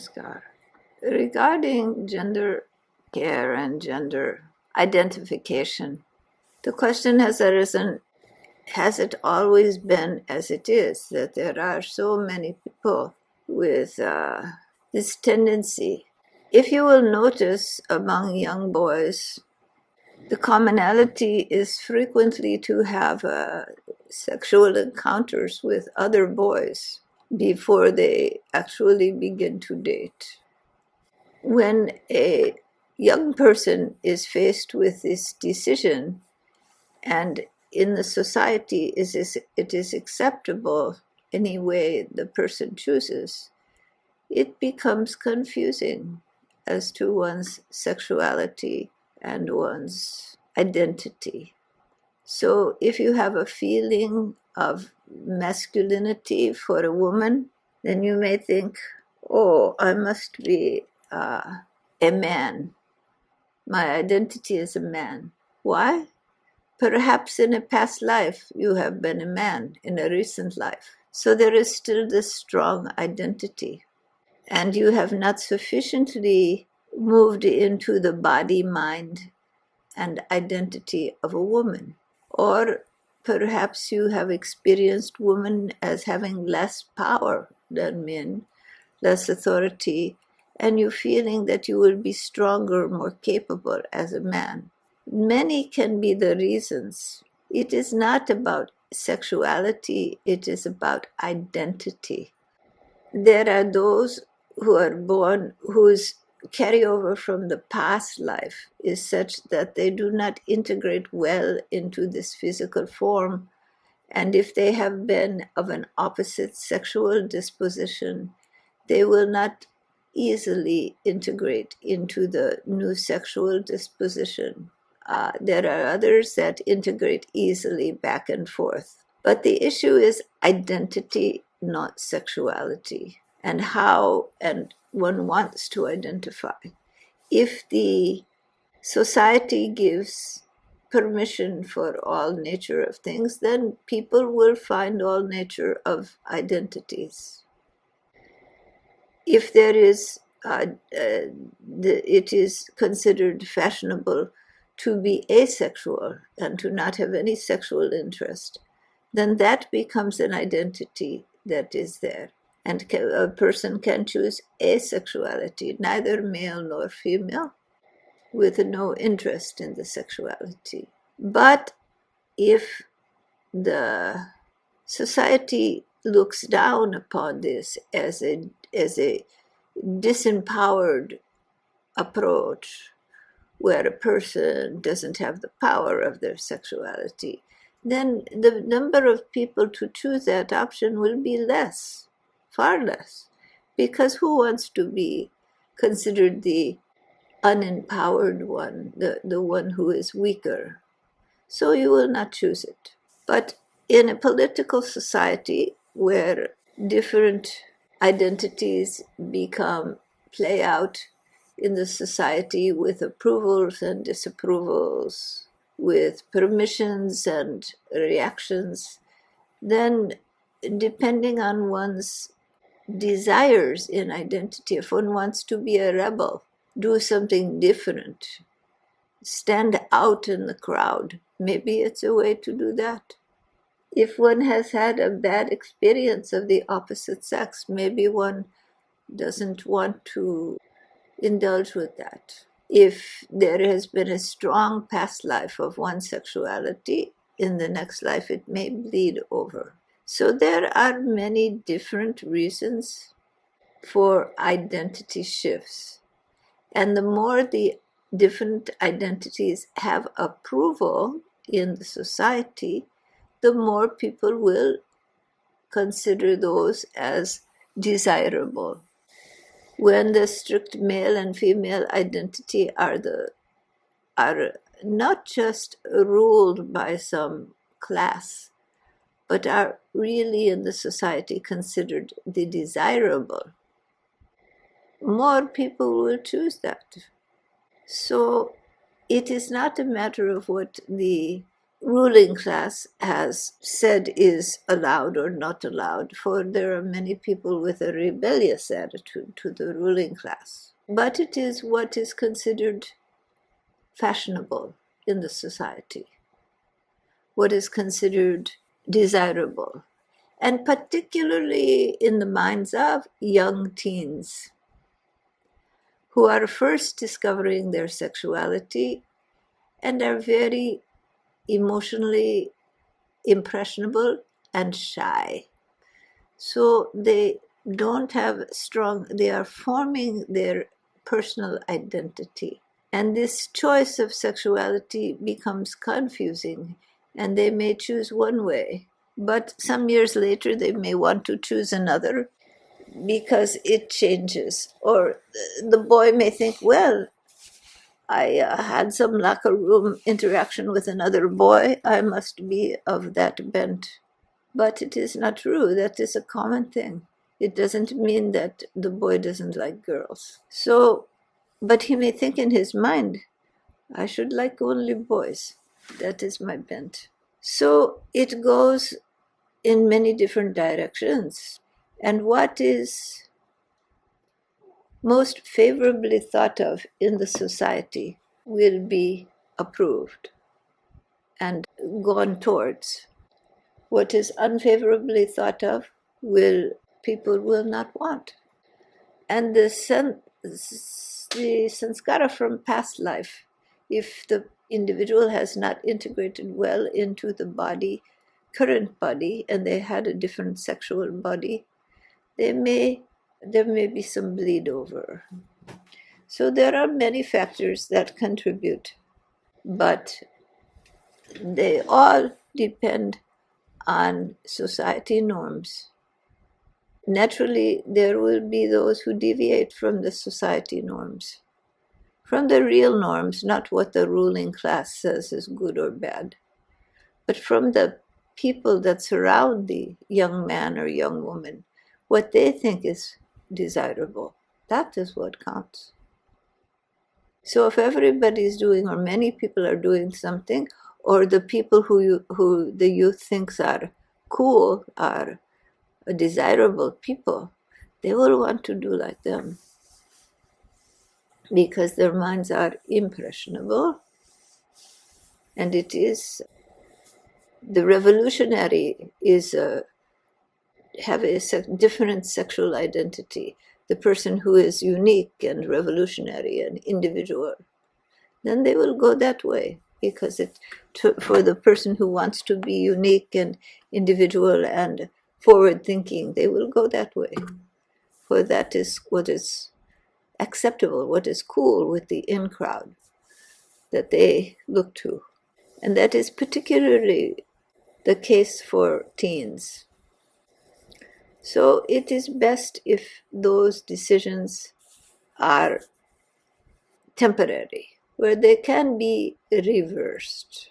samskara. Regarding gender care and gender identification, the question has arisen, has it always been as it is, that there are so many people with this tendency? If you will notice among young boys, the commonality is frequently to have sexual encounters with other boys before they actually begin to date. When a young person is faced with this decision, and in the society it is acceptable any way the person chooses, it becomes confusing as to one's sexuality and one's identity. So if you have a feeling of masculinity for a woman, then you may think, oh, I must be a man. My identity is a man. Why? Perhaps in a past life you have been a man, in a recent life. So there is still this strong identity. And you have not sufficiently moved into the body, mind, and identity of a woman. Or perhaps you have experienced women as having less power than men, less authority, and you're feeling that you will be stronger, more capable as a man. Many can be the reasons. It is not about sexuality, it is about identity. There are those who are born whose carryover from the past life is such that they do not integrate well into this physical form, and if they have been of an opposite sexual disposition, they will not easily integrate into the new sexual disposition. There are others that integrate easily back and forth. But the issue is identity, not sexuality, and how and one wants to identify. If the society gives permission for all nature of things, then people will find all nature of identities. If there is, it is considered fashionable to be asexual and to not have any sexual interest, then that becomes an identity that is there. And a person can choose asexuality, neither male nor female, with no interest in the sexuality. But if the society looks down upon this as a disempowered approach, where a person doesn't have the power of their sexuality, then the number of people to choose that option will be less, far less, because who wants to be considered the unempowered one, the one who is weaker? So you will not choose it. But in a political society where different identities play out in the society with approvals and disapprovals, with permissions and reactions, then depending on one's desires in identity, if one wants to be a rebel, do something different, stand out in the crowd, maybe it's a way to do that. If one has had a bad experience of the opposite sex, maybe one doesn't want to indulge with that. If there has been a strong past life of one sexuality, in the next life it may bleed over. So there are many different reasons for identity shifts. And the more the different identities have approval in the society, the more people will consider those as desirable. When the strict male and female identity are not just ruled by some class, but are really in the society considered the desirable, more people will choose that. So it is not a matter of what the ruling class has said is allowed or not allowed, for there are many people with a rebellious attitude to the ruling class. But it is what is considered fashionable in the society, what is considered desirable, and particularly in the minds of young teens who are first discovering their sexuality and are very emotionally impressionable and shy. So they don't have they are forming their personal identity. And this choice of sexuality becomes confusing, and they may choose one way, but some years later they may want to choose another because it changes. Or the boy may think, well, I had some locker room interaction with another boy, I must be of that bent. But it is not true. That is a common thing. It doesn't mean that the boy doesn't like girls. So, but he may think in his mind, I should like only boys. That is my bent. So it goes in many different directions. And what is most favorably thought of in the society will be approved and gone towards. What is unfavorably thought of people will not want. And the samskara from past life, if the individual has not integrated well into the current body, and they had a different sexual body, there may be some bleed over. So there are many factors that contribute, but they all depend on society norms. Naturally, there will be those who deviate from the society norms, from the real norms, not what the ruling class says is good or bad, but from the people that surround the young man or young woman, what they think is desirable. That is what counts. So if everybody is doing, or many people are doing something, or the people who the youth thinks are cool, are desirable people, they will want to do like them because their minds are impressionable. And it is the revolutionary have a different sexual identity. The person who is unique and revolutionary and individual, then they will go that way, because for the person who wants to be unique and individual and forward-thinking, they will go that way. For that is what is acceptable, what is cool with the in crowd that they look to. And that is particularly the case for teens. So it is best if those decisions are temporary, where they can be reversed.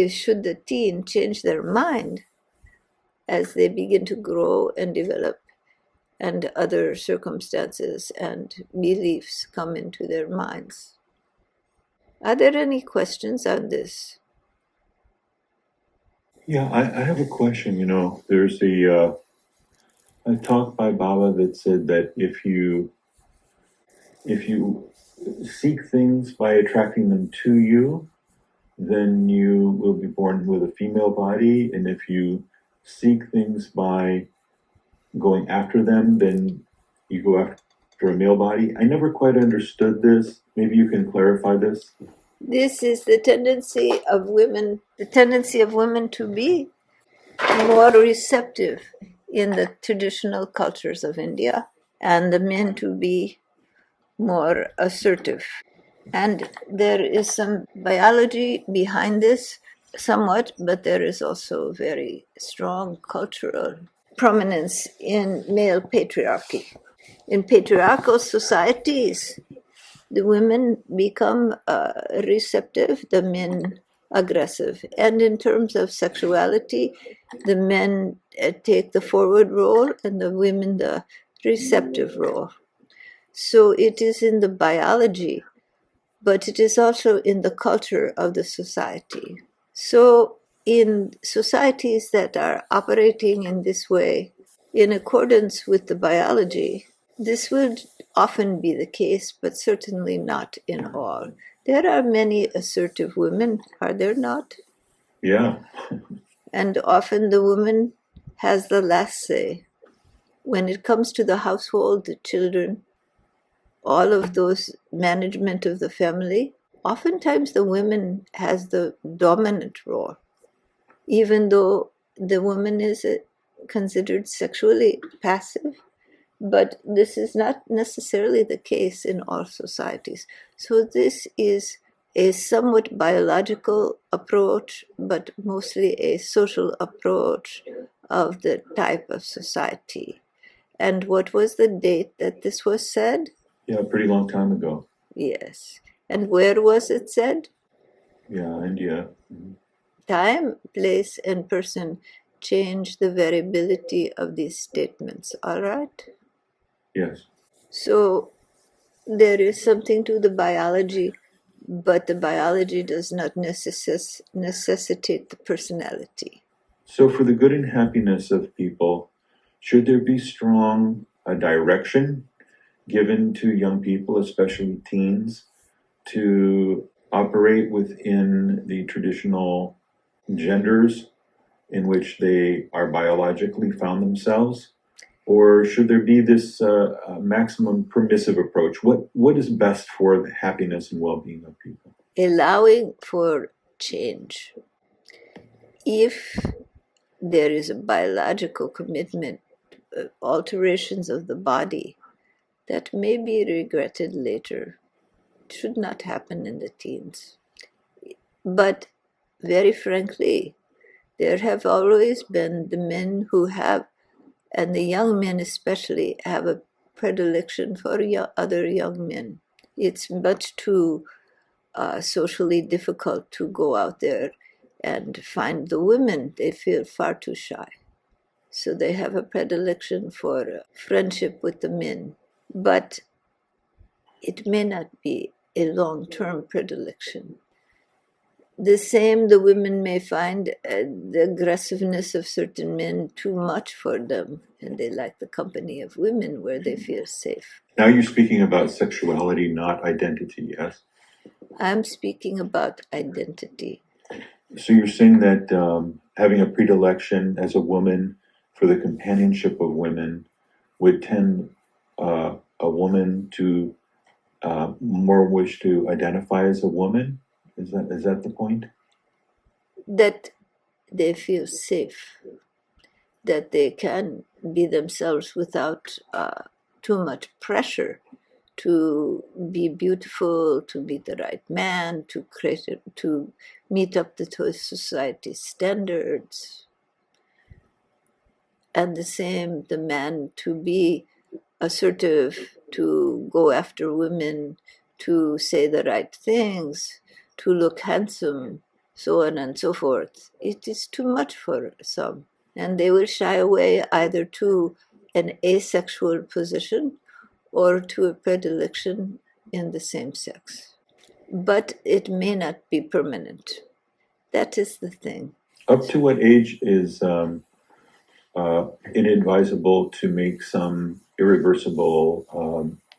Should the teen change their mind as they begin to grow and develop, and other circumstances and beliefs come into their minds. Are there any questions on this? Yeah, I have a question. There's a talk by Baba that said that if you seek things by attracting them to you, then you will be born with a female body, and if you seek things by going after them, then you go after a male body. I never quite understood this. Maybe you can clarify this. This is the tendency of women to be more receptive in the traditional cultures of India, and the men to be more assertive. And there is some biology behind this somewhat, but there is also very strong cultural prominence in male patriarchy. In patriarchal societies, the women become receptive, the men aggressive. And in terms of sexuality, the men take the forward role and the women the receptive role. So it is in the biology but it is also in the culture of the society. So in societies that are operating in this way, in accordance with the biology, this will often be the case, but certainly not in all. There are many assertive women, are there not? Yeah. And often the woman has the last say. When it comes to the household, the children, all of those management of the family, oftentimes the woman has the dominant role, even though the woman is considered sexually passive. But this is not necessarily the case in all societies. So this is a somewhat biological approach, but mostly a social approach of the type of society. And what was the date that this was said? Yeah, a pretty long time ago. Yes. And where was it said? Yeah, India. Time, place, and person change the variability of these statements, all right? Yes. So there is something to the biology, but the biology does not necessitate the personality. So, for the good and happiness of people, should there be strong direction given to young people, especially teens, to operate within the traditional genders in which they are biologically found themselves? Or should there be this maximum permissive approach? What is best for the happiness and well-being of people? Allowing for change. If there is a biological commitment, alterations of the body that may be regretted later, it should not happen in the teens. But very frankly, there have always been the men who have, and the young men especially, have a predilection for other young men. It's much too socially difficult to go out there and find the women. They feel far too shy. So they have a predilection for friendship with the men. But it may not be a long-term predilection. The same, the women may find the aggressiveness of certain men too much for them, and they like the company of women where they feel safe. Now you're speaking about sexuality, not identity, yes? I'm speaking about identity. So you're saying that having a predilection as a woman for the companionship of women would tend a woman to more wish to identify as a woman? Is that the point? That they feel safe, that they can be themselves without too much pressure to be beautiful, to be the right man, to meet up to society's standards. And the same, the man to be assertive, to go after women, to say the right things, to look handsome, so on and so forth. It is too much for some. And they will shy away either to an asexual position or to a predilection in the same sex. But it may not be permanent. That is the thing. Up to what age is inadvisable to make some irreversible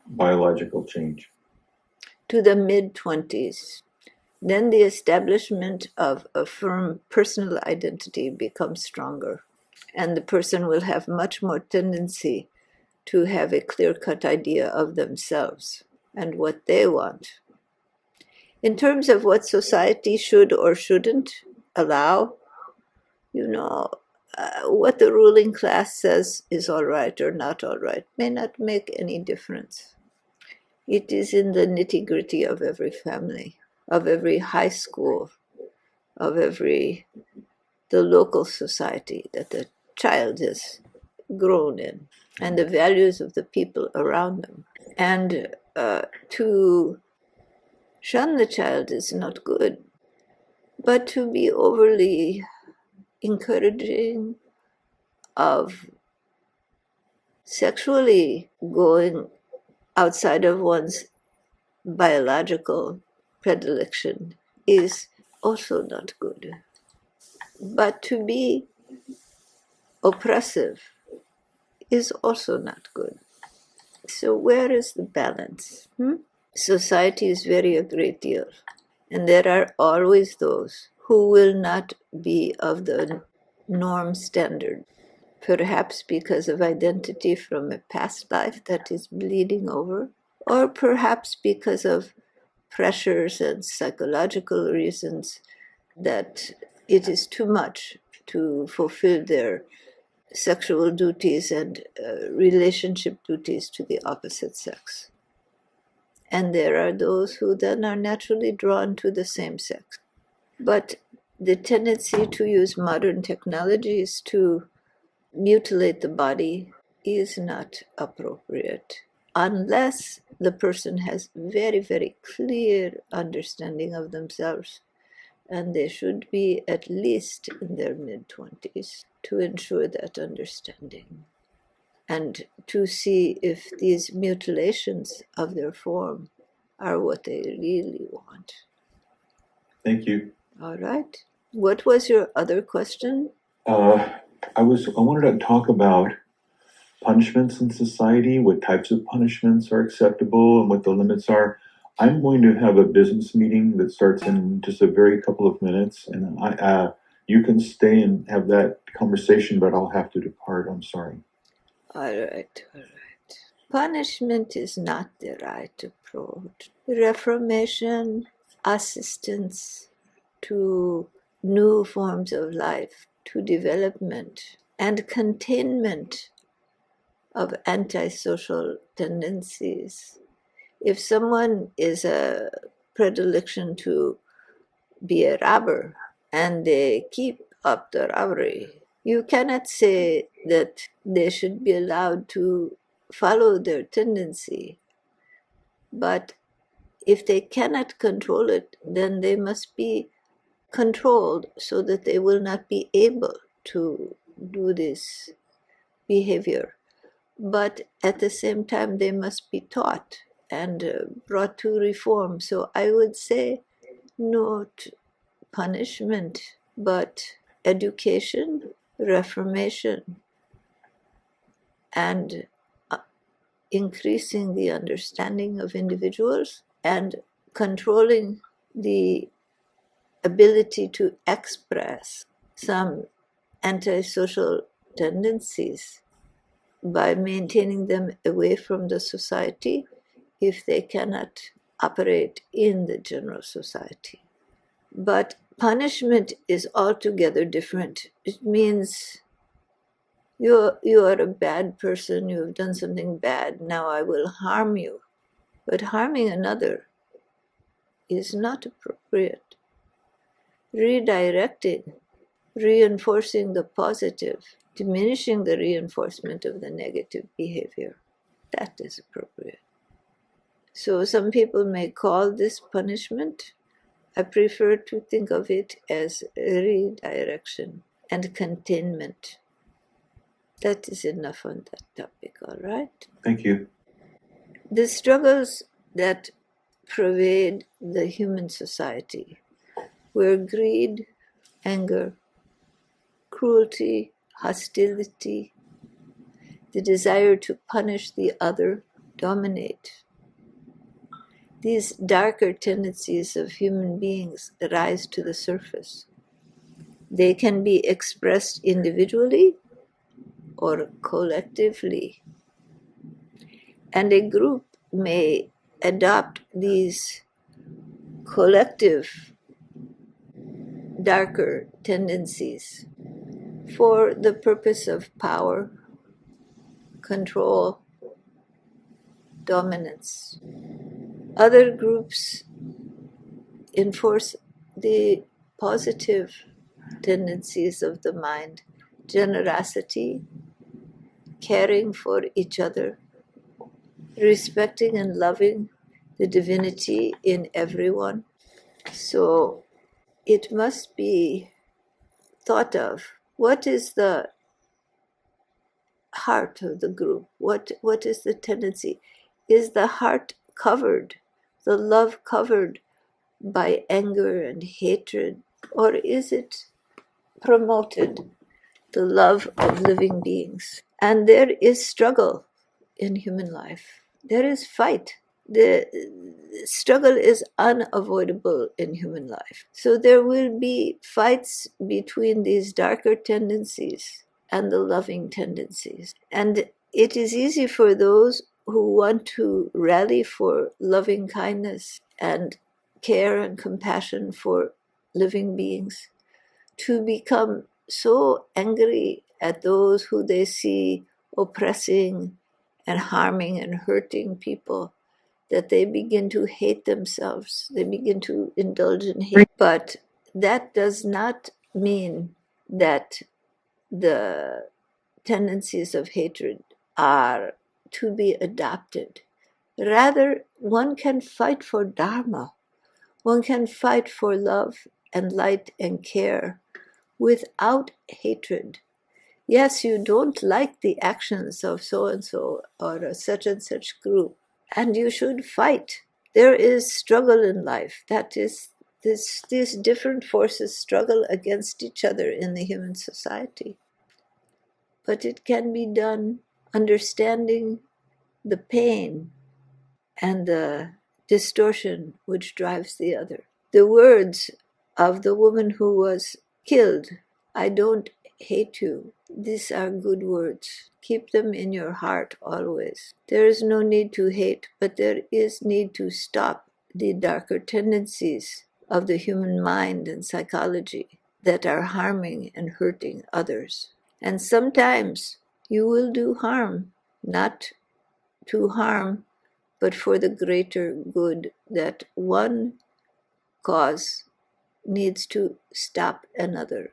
biological change? To the mid-20s. Then the establishment of a firm personal identity becomes stronger, and the person will have much more tendency to have a clear-cut idea of themselves and what they want. In terms of what society should or shouldn't allow, what the ruling class says is all right or not all right may not make any difference. It is in the nitty-gritty of every family, of every high school, of the local society that the child is grown in, and the values of the people around them. And to shun the child is not good, but to be overly encouraging of sexually going outside of one's biological predilection is also not good. But to be oppressive is also not good. So where is the balance? Society is vary a great deal, and there are always those who will not be of the norm standard, perhaps because of identity from a past life that is bleeding over, or perhaps because of pressures and psychological reasons that it is too much to fulfill their sexual duties and relationship duties to the opposite sex. And there are those who then are naturally drawn to the same sex. But the tendency to use modern technologies to mutilate the body is not appropriate unless the person has very, very clear understanding of themselves, and they should be at least in their mid-20s to ensure that understanding and to see if these mutilations of their form are what they really want. Thank you. All right. What was your other question? I wanted to talk about punishments in society, what types of punishments are acceptable and what the limits are. I'm going to have a business meeting that starts in just a very couple of minutes, and you can stay and have that conversation, but I'll have to depart. I'm sorry. All right. Punishment is not the right approach. Reformation, assistance to new forms of life, to development, and containment of antisocial tendencies. If someone is a predilection to be a robber and they keep up the robbery, you cannot say that they should be allowed to follow their tendency. But if they cannot control it, then they must be controlled so that they will not be able to do this behavior. But at the same time, they must be taught and brought to reform. So I would say not punishment, but education, reformation, and increasing the understanding of individuals and controlling the ability to express some antisocial tendencies by maintaining them away from the society if they cannot operate in the general society. But punishment is altogether different. It means you are a bad person, you have done something bad, now I will harm you. But harming another is not appropriate. Redirecting, reinforcing the positive, diminishing the reinforcement of the negative behavior, that is appropriate. So some people may call this punishment. I prefer to think of it as redirection and containment. That is enough on that topic, all right? Thank you. The struggles that pervade the human society were greed, anger, cruelty, hostility, the desire to punish the other dominate. These darker tendencies of human beings rise to the surface. They can be expressed individually or collectively. And a group may adopt these collective darker tendencies for the purpose of power, control, dominance. Other groups enforce the positive tendencies of the mind, generosity, caring for each other, respecting and loving the divinity in everyone. So it must be thought of. What is the heart of the group? What is the tendency? Is the heart covered, the love covered by anger and hatred, or is it promoted the love of living beings? And there is struggle in human life. There is fight. The struggle is unavoidable in human life. So there will be fights between these darker tendencies and the loving tendencies. And it is easy for those who want to rally for loving kindness and care and compassion for living beings to become so angry at those who they see oppressing and harming and hurting people that they begin to hate themselves. They begin to indulge in hate. But that does not mean that the tendencies of hatred are to be adopted. Rather, one can fight for Dharma. One can fight for love and light and care without hatred. Yes, you don't like the actions of so-and-so or a such and such group, and you should fight. There is struggle in life. That is, these different forces struggle against each other in the human society. But it can be done understanding the pain and the distortion which drives the other. The words of the woman who was killed, "I don't hate you," these are good words. Keep them in your heart always. There is no need to hate, but there is need to stop the darker tendencies of the human mind and psychology that are harming and hurting others. And sometimes you will do harm, not to harm, but for the greater good, that one cause needs to stop another.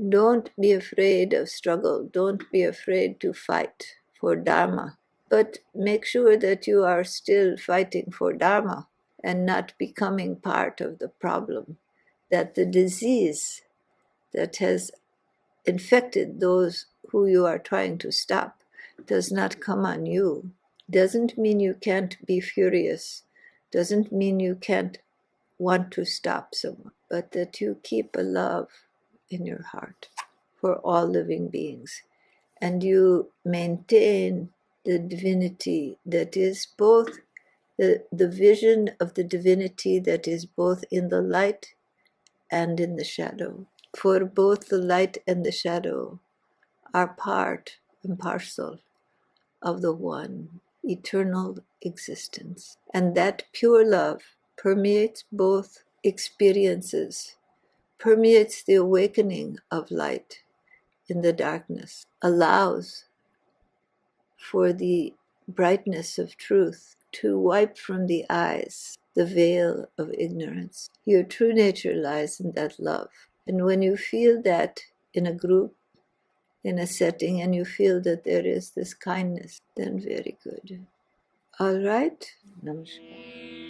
Don't be afraid of struggle. Don't be afraid to fight for Dharma. But make sure that you are still fighting for Dharma and not becoming part of the problem. That the disease that has infected those who you are trying to stop does not come on you. Doesn't mean you can't be furious. Doesn't mean you can't want to stop someone, but that you keep a love in your heart for all living beings, and you maintain the divinity that is both the vision of the divinity that is both in the light and in the shadow. For both the light and the shadow are part and parcel of the one eternal existence. And that pure love permeates both experiences, permeates the awakening of light in the darkness, allows for the brightness of truth to wipe from the eyes the veil of ignorance. Your true nature lies in that love. And when you feel that in a group, in a setting, and you feel that there is this kindness, then very good. All right? Namaskar.